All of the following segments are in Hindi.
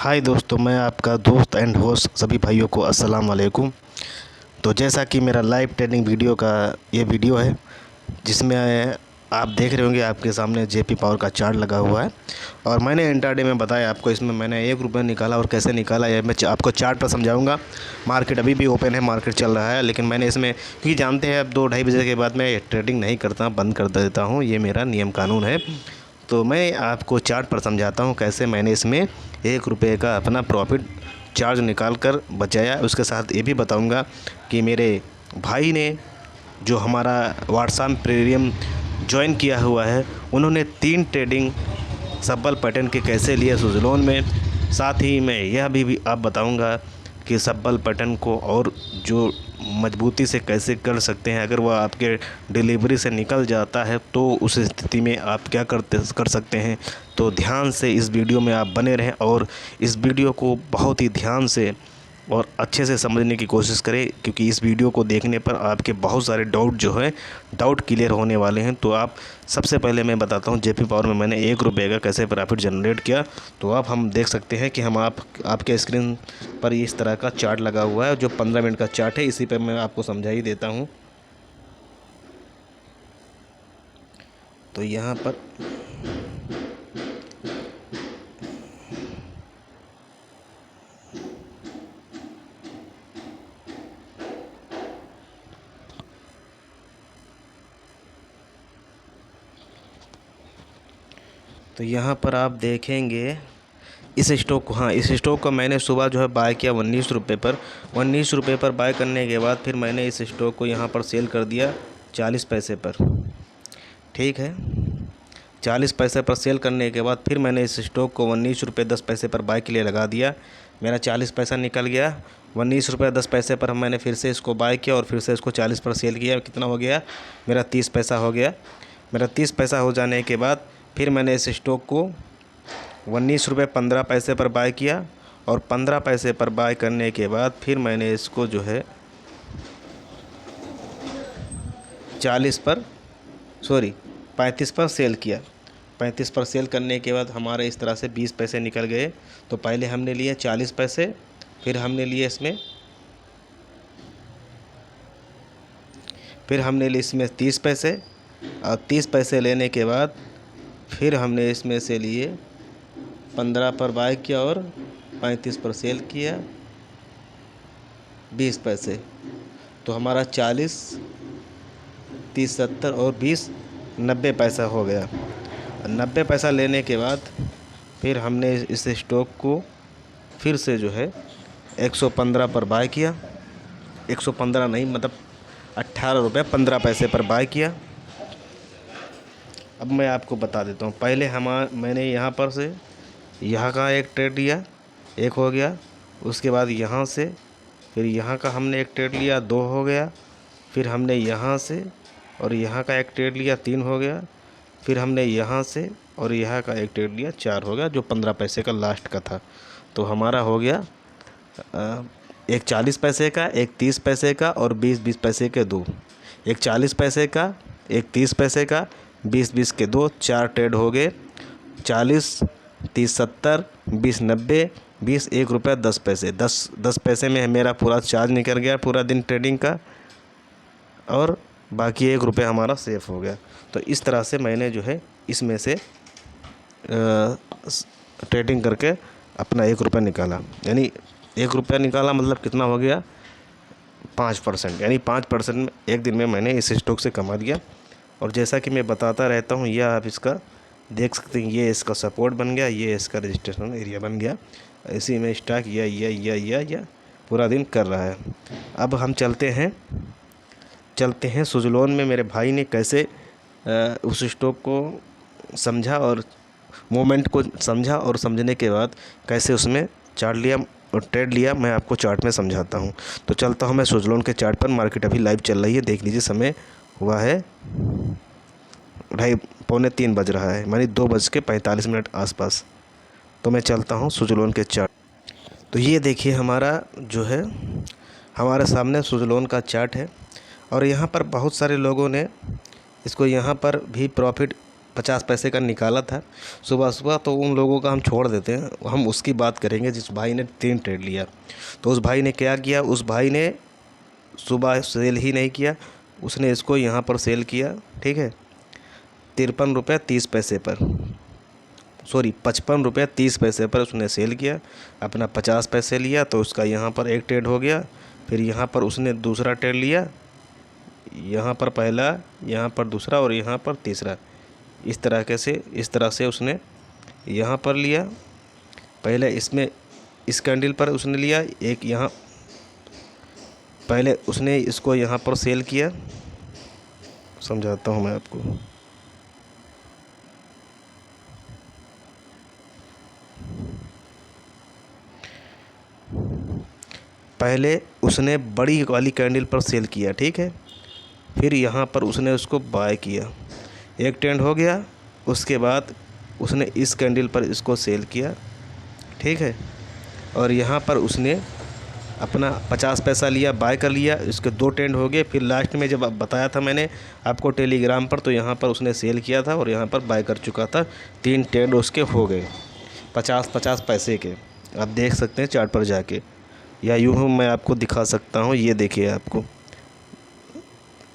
हाय दोस्तों, मैं आपका दोस्त एंड होस्ट सभी भाइयों को अस्सलाम वालेकुम। तो जैसा कि मेरा लाइव ट्रेडिंग वीडियो का ये वीडियो है, जिसमें आप देख रहे होंगे आपके सामने जेपी पावर का चार्ट लगा हुआ है। और मैंने इंट्राडे में बताया आपको, इसमें मैंने ₹1 निकाला और कैसे निकाला ये मैं आपको चार्ट पर समझाऊंगा। मार्केट अभी भी ओपन है, मार्केट चल रहा है, लेकिन मैंने इसमें क्योंकि जानते हैं अब 2-2:30 बजे के बाद मैं ट्रेडिंग नहीं करता, बंद कर देता हूँ, ये मेरा नियम कानून है। तो मैं आपको चार्ट पर समझाता हूँ कैसे मैंने इसमें ₹1 का अपना प्रॉफिट चार्ज निकाल कर बचाया। उसके साथ ये भी बताऊँगा कि मेरे भाई ने जो हमारा व्हाट्सएप प्रीमियम ज्वाइन किया हुआ है, उन्होंने 3 ट्रेडिंग सब्बल पैटर्न के कैसे लिए सुजलोन में। साथ ही मैं यह भी आप बताऊंगा कि सब्बल पैटर्न को और जो मजबूती से कैसे कर सकते हैं। अगर वह आपके डिलीवरी से निकल जाता है तो उस स्थिति में आप क्या कर सकते हैं। तो ध्यान से इस वीडियो में आप बने रहें और इस वीडियो को बहुत ही ध्यान से और अच्छे से समझने की कोशिश करें, क्योंकि इस वीडियो को देखने पर आपके बहुत सारे डाउट क्लियर होने वाले हैं। तो आप सबसे पहले मैं बताता हूं जेपी पावर में मैंने ₹1 का कैसे प्रॉफिट जनरेट किया। तो अब हम देख सकते हैं कि हम आपके स्क्रीन पर इस तरह का चार्ट लगा हुआ है, जो 15 मिनट का चार्ट है। इसी पर मैं आपको समझा ही देता हूँ। तो यहाँ पर आप देखेंगे इस स्टॉक को, हाँ, इस स्टॉक को मैंने सुबह जो है बाय किया ₹19 पर बाय करने के बाद फिर मैंने इस स्टॉक को यहाँ पर सेल कर दिया 40 पैसे पर। ठीक है, 40 पैसे पर सेल करने के बाद फिर मैंने इस स्टॉक को ₹19.10 पर बाय के लिए लगा दिया। मेरा 40 पैसा निकल गया। ₹19.10 पर मैंने फिर से इसको बाय किया और फिर से इसको 40 पर सेल किया। कितना हो गया? मेरा 30 पैसा हो गया। मेरा 30 पैसा हो जाने के बाद फिर मैंने इस स्टॉक को ₹19.15 पर बाय किया और 15 पैसे पर बाय करने के बाद फिर मैंने इसको जो है 35 पर सेल किया। 35 पर सेल करने के बाद हमारे इस तरह से 20 पैसे निकल गए। तो पहले हमने लिए 40 पैसे, फिर हमने लिए इसमें 30 पैसे, और 30 पैसे लेने के बाद फिर हमने इसमें से लिए 15 पर बाय किया और 35 पर सेल किया 20 पैसे। तो हमारा 40, 30, 70 और 20 90 पैसा हो गया। 90 पैसा लेने के बाद फिर हमने इस स्टॉक को फिर से जो है 115 पर बाय किया। 115 नहीं, मतलब ₹18.15 पर बाय किया। अब मैं आपको बता देता हूँ। पहले मैंने यहाँ पर से यहाँ का एक ट्रेड लिया, 1 हो गया। उसके बाद यहाँ से फिर यहाँ का हमने एक ट्रेड लिया, 2 हो गया। फिर हमने यहाँ से और यहाँ का एक ट्रेड लिया, 3 हो गया। फिर हमने यहाँ से और यहाँ का एक ट्रेड लिया, 4 हो गया, जो 15 पैसे का लास्ट का था। तो हमारा हो गया एक 40 पैसे का, एक 30 पैसे का और 20-20 पैसे के 2। एक 40 पैसे का, एक 30 पैसे का, 20-20 के 2, 4 ट्रेड हो गए। 40, 30, 70, 20, 90, 20, ₹1.10। 10 पैसे में मेरा पूरा चार्ज निकल गया पूरा दिन ट्रेडिंग का, और बाकी ₹1 हमारा सेफ हो गया। तो इस तरह से मैंने जो है इसमें से ट्रेडिंग करके अपना ₹1 निकाला। यानी ₹1 निकाला मतलब कितना हो गया? 5%। यानी 5% में एक दिन में मैंने इस स्टॉक से कमा दिया। और जैसा कि मैं बताता रहता हूँ, यह आप इसका देख सकते हैं, ये इसका सपोर्ट बन गया, ये इसका रजिस्ट्रेशन एरिया बन गया। इसी में स्टॉक या पूरा दिन कर रहा है। अब हम चलते हैं सुजलोन में मेरे भाई ने कैसे उस स्टॉक को समझा और मोमेंट को समझा, और समझने के बाद कैसे उसमें चार्ट लिया और ट्रेड लिया, मैं आपको चार्ट में समझाता हूं। तो चलता हूं मैं सुजलोन के चार्ट पर। मार्केट अभी लाइव चल रही है, देख लीजिए। समय हुआ है 2:30, पौने 3 बज रहा है, मानी 2:45 आसपास। तो मैं चलता हूं सुजलोन के चार्ट। तो ये देखिए हमारा जो है हमारे सामने सुजलोन का चार्ट है, और यहाँ पर बहुत सारे लोगों ने इसको यहाँ पर भी प्रॉफिट 50 पैसे का निकाला था सुबह सुबह। तो उन लोगों का हम छोड़ देते हैं, हम उसकी बात करेंगे जिस भाई ने 3 ट्रेड लिया। तो उस भाई ने क्या किया, उस भाई ने सुबह सेल ही नहीं किया, उसने इसको यहाँ पर सेल किया, ठीक है, 53 रुपये 30 पैसे पर, सॉरी 55 रुपये 30 पैसे पर उसने सेल किया। अपना 50 पैसे लिया तो उसका यहाँ पर एक ट्रेड हो गया। फिर यहाँ पर उसने दूसरा ट्रेड लिया, यहाँ पर पहला, यहाँ पर दूसरा और यहाँ पर तीसरा। इस तरह से उसने यहाँ पर लिया, पहले इसमें इस कैंडल पर उसने लिया एक, यहाँ पहले उसने इसको यहाँ पर सेल किया। समझाता हूँ मैं आपको। पहले उसने बड़ी वाली कैंडल पर सेल किया, ठीक है, फिर यहाँ पर उसने उसको बाय किया, एक ट्रेंड हो गया। उसके बाद उसने इस कैंडल पर इसको सेल किया, ठीक है, और यहाँ पर उसने अपना 50 पैसा लिया, बाय कर लिया, इसके 2 ट्रेंड हो गए। फिर लास्ट में जब बताया था मैंने आपको टेलीग्राम पर, तो यहाँ पर उसने सेल किया था और यहाँ पर बाय कर चुका था। 3 ट्रेंड उसके हो गए 50-50 पैसे के। आप देख सकते हैं चार्ट पर जाके, या यूँ मैं आपको दिखा सकता हूँ। ये देखिए, आपको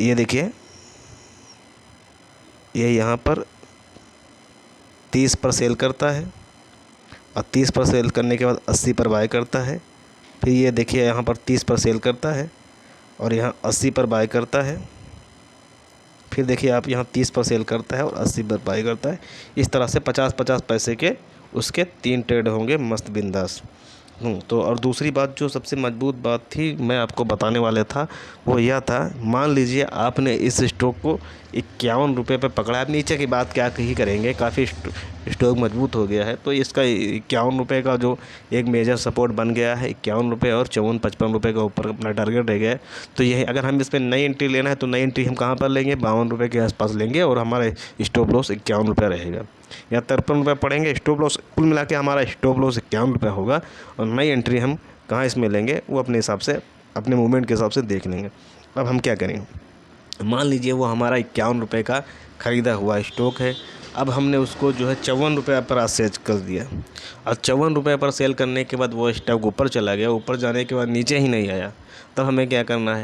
ये देखिए, ये यहाँ पर 30 पर सेल करता है और 30 पर सेल करने के बाद 80 पर बाय करता है। फिर ये देखिए यहाँ पर 30 पर सेल करता है और यहाँ 80 पर बाय करता है। फिर देखिए आप, यहाँ 30 पर सेल करता है और 80 पर बाय करता है। इस तरह से 50-50 पैसे के उसके 3 ट्रेड होंगे मस्त बिंदास। तो और दूसरी बात, जो सबसे मजबूत बात थी मैं आपको बताने वाला था, वो यह था, मान लीजिए आपने इस स्टॉक को 51 रुपये पर पकड़ा। आप नीचे की बात क्या ही करेंगे, काफ़ी स्टॉक मजबूत हो गया है। तो इसका 51 रुपये का जो एक मेजर सपोर्ट बन गया है, 51 रुपये और 54-55 रुपये का ऊपर अपना टारगेट रह गया है। तो यही, अगर हम इस पर नई एंट्री लेना है तो नई एंट्री हम कहाँ पर लेंगे, 52 रुपये के आसपास लेंगे और हमारे स्टॉप लॉस 51 रुपये रहेगा, या 53 रुपये पड़ेंगे स्टॉप लॉस। कुल मिला के हमारा स्टॉप लॉस 51 रुपये होगा और नई एंट्री हम कहाँ इसमें लेंगे वो अपने हिसाब से, अपने मूवमेंट के हिसाब से देख लेंगे। अब हम क्या करेंगे, मान लीजिए वो हमारा 51 रुपये का ख़रीदा हुआ स्टॉक है। अब हमने उसको जो है 54 रुपये पर आज सेल कर दिया और 54 रुपये पर सेल करने के बाद वो स्टॉक ऊपर चला गया। ऊपर जाने के बाद नीचे ही नहीं आया। तब हमें क्या करना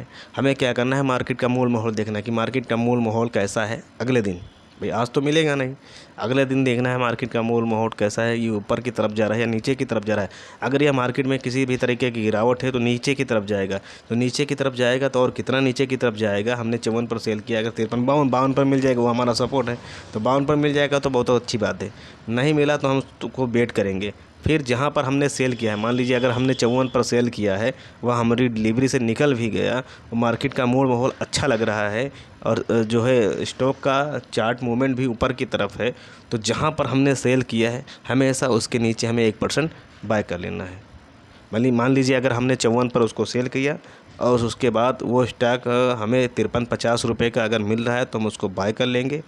है, मार्केट का मूल माहौल देखना है कि मार्केट का मूल माहौल कैसा है अगले दिन। भाई आज तो मिलेगा नहीं, अगले दिन देखना है मार्केट का मूल माहौल कैसा है, ये ऊपर की तरफ जा रहा है या नीचे की तरफ जा रहा है। अगर यह मार्केट में किसी भी तरीके की गिरावट है तो नीचे की तरफ जाएगा, तो नीचे की तरफ जाएगा तो और कितना नीचे की तरफ जाएगा। हमने 54 पर सेल किया, अगर 53 52 पर मिल जाएगा, वो हमारा सपोर्ट है, तो 52 पर मिल जाएगा तो बहुत अच्छी बात है। नहीं मिला तो हम उसको वेट करेंगे। फिर जहाँ पर हमने सेल किया है, मान लीजिए अगर हमने 54 पर सेल किया है, वह हमारी डिलीवरी से निकल भी गया, मार्केट का मूड माहौल अच्छा लग रहा है और जो है स्टॉक का चार्ट मूवमेंट भी ऊपर की तरफ है, तो जहाँ पर हमने सेल किया है हमेशा उसके नीचे हमें 1% बाय कर लेना है। मान लीजिए अगर हमने 54 पर उसको सेल किया और उसके बाद वो स्टॉक हमें 53-50 रुपये का अगर मिल रहा है तो हम उसको बाय कर लेंगे।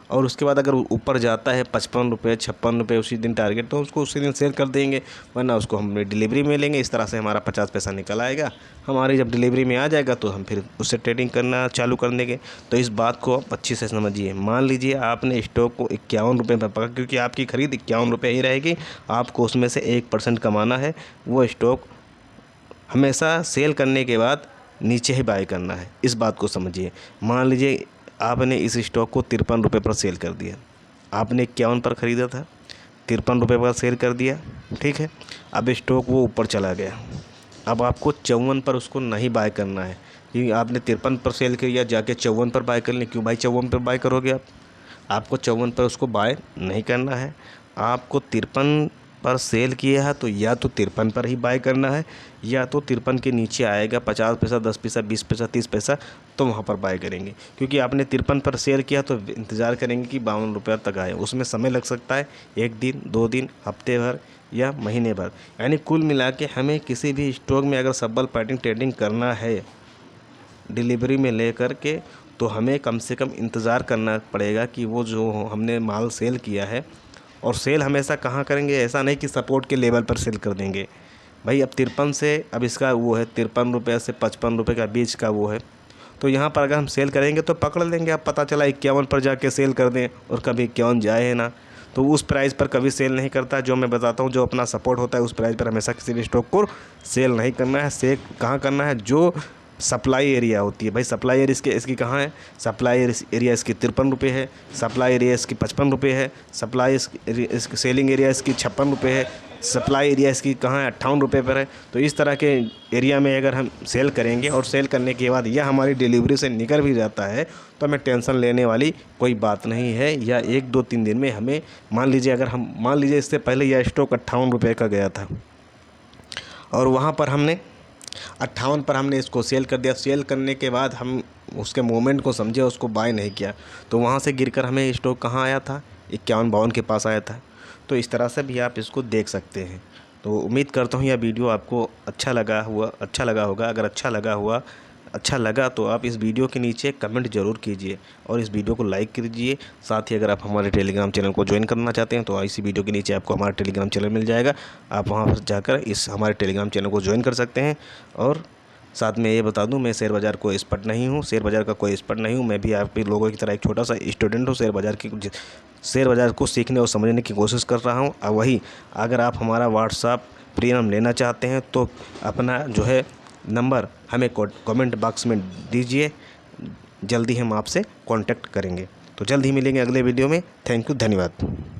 और उसके बाद अगर ऊपर जाता है 55 रुपये 56 रुपये उसी दिन टारगेट, तो उसको उसी दिन सेल कर देंगे, वरना उसको हम डिलीवरी में लेंगे। इस तरह से हमारा 50 पैसा निकल आएगा। हमारी जब डिलीवरी में आ जाएगा तो हम फिर उससे ट्रेडिंग करना चालू कर देंगे। तो इस बात को आप अच्छी से समझिए। मान लीजिए आपने स्टॉक को 51 रुपये पर पकड़ा, क्योंकि आपकी खरीद 51 रुपये ही रहेगी, आपको उसमें से 1% कमाना है। वो स्टॉक हमेशा सेल करने के बाद नीचे ही बाय करना है, इस बात को समझिए। मान लीजिए आपने इस स्टॉक को 53 रुपये पर सेल कर दिया, आपने 51 पर ख़रीदा था, 53 रुपये पर सेल कर दिया, ठीक है। अब स्टॉक वो ऊपर चला गया, अब आपको 54 पर उसको नहीं बाय करना है, क्योंकि आपने 53 पर सेल किया, जाके 54 पर बाय कर लें। क्यों भाई 54 पर बाय करोगे आपको 54 पर उसको बाय नहीं करना है। आपको 53 पर सेल किया है तो या तो 53 पर ही बाय करना है, या तो 53 के नीचे आएगा 50 पैसा 10 पैसा 20 पैसा 30 पैसा, तो वहाँ पर बाय करेंगे। क्योंकि आपने 53 पर सेल किया तो इंतज़ार करेंगे कि 52 रुपये तक आए। उसमें समय लग सकता है, 1 दिन 2 दिन, हफ्ते भर या महीने भर। यानी कुल मिला के हमें किसी भी स्टॉक में अगर सब्बल पैटर्न ट्रेडिंग करना है डिलीवरी में ले कर के, तो हमें कम से कम इंतज़ार करना पड़ेगा कि वो जो हमने माल सेल किया है, और सेल हमेशा कहाँ करेंगे, ऐसा नहीं कि सपोर्ट के लेवल पर सेल कर देंगे। भाई अब 53 से, अब इसका वो है 53 रुपये से 55 रुपये का बीच का वो है, तो यहाँ पर अगर हम सेल करेंगे तो पकड़ लेंगे। अब पता चला 51 पर जाके सेल कर दें और कभी 51 जाए ना, तो उस प्राइस पर कभी सेल नहीं करता। जो मैं बताता हूँ, जो अपना सपोर्ट होता है उस प्राइस पर हमेशा किसी भी स्टॉक को सेल नहीं करना है। सेल कहाँ करना है? जो सप्लाई एरिया होती है भाई, सप्लाई एरिया इसकी कहाँ है? सप्लाई एरिया इसकी 53 रुपये है, सप्लाई एरिया इसकी 55 रुपये है, सप्लाई इसकी सेलिंग एरिया इसकी 56 रुपये है, सप्लाई एरिया इसकी कहाँ है? 58 रुपये पर है। तो इस तरह के एरिया में अगर हम सेल करेंगे और सेल करने के बाद यह हमारी डिलीवरी से निकल भी जाता है तो हमें टेंशन लेने वाली कोई बात नहीं है। या 1-2-3 दिन में हमें मान लीजिए इससे पहले यह स्टॉक 58 रुपये का गया था और वहाँ पर हमने 58 पर हमने इसको सेल कर दिया। सेल करने के बाद हम उसके मूवमेंट को समझे, उसको बाय नहीं किया, तो वहाँ से गिरकर हमें स्टॉक कहाँ आया था? 51-52 के पास आया था। तो इस तरह से भी आप इसको देख सकते हैं। तो उम्मीद करता हूँ यह वीडियो आपको अच्छा लगा होगा। अगर अच्छा लगा तो आप इस वीडियो के नीचे कमेंट ज़रूर कीजिए और इस वीडियो को लाइक कीजिए। साथ ही अगर आप हमारे टेलीग्राम चैनल को ज्वाइन करना चाहते हैं तो इसी वीडियो के नीचे आपको हमारा टेलीग्राम चैनल मिल जाएगा। आप वहां पर जाकर हमारे टेलीग्राम चैनल को ज्वाइन कर सकते हैं। और साथ में ये बता दूं, मैं शेयर बाज़ार को एक्सपर्ट नहीं हूँ, शेयर बाज़ार का कोई एक्सपर्ट नहीं हूँ। मैं भी आप लोगों की तरह एक छोटा सा स्टूडेंट हूँ। शेयर बाज़ार को सीखने और समझने की कोशिश कर रहा हूँ। और वही अगर आप हमारा व्हाट्सएप प्रीमियम लेना चाहते हैं तो अपना जो है नंबर हमें कमेंट बॉक्स में दीजिए। जल्दी हम आपसे कांटेक्ट करेंगे। तो जल्द ही मिलेंगे अगले वीडियो में। थैंक यू, धन्यवाद।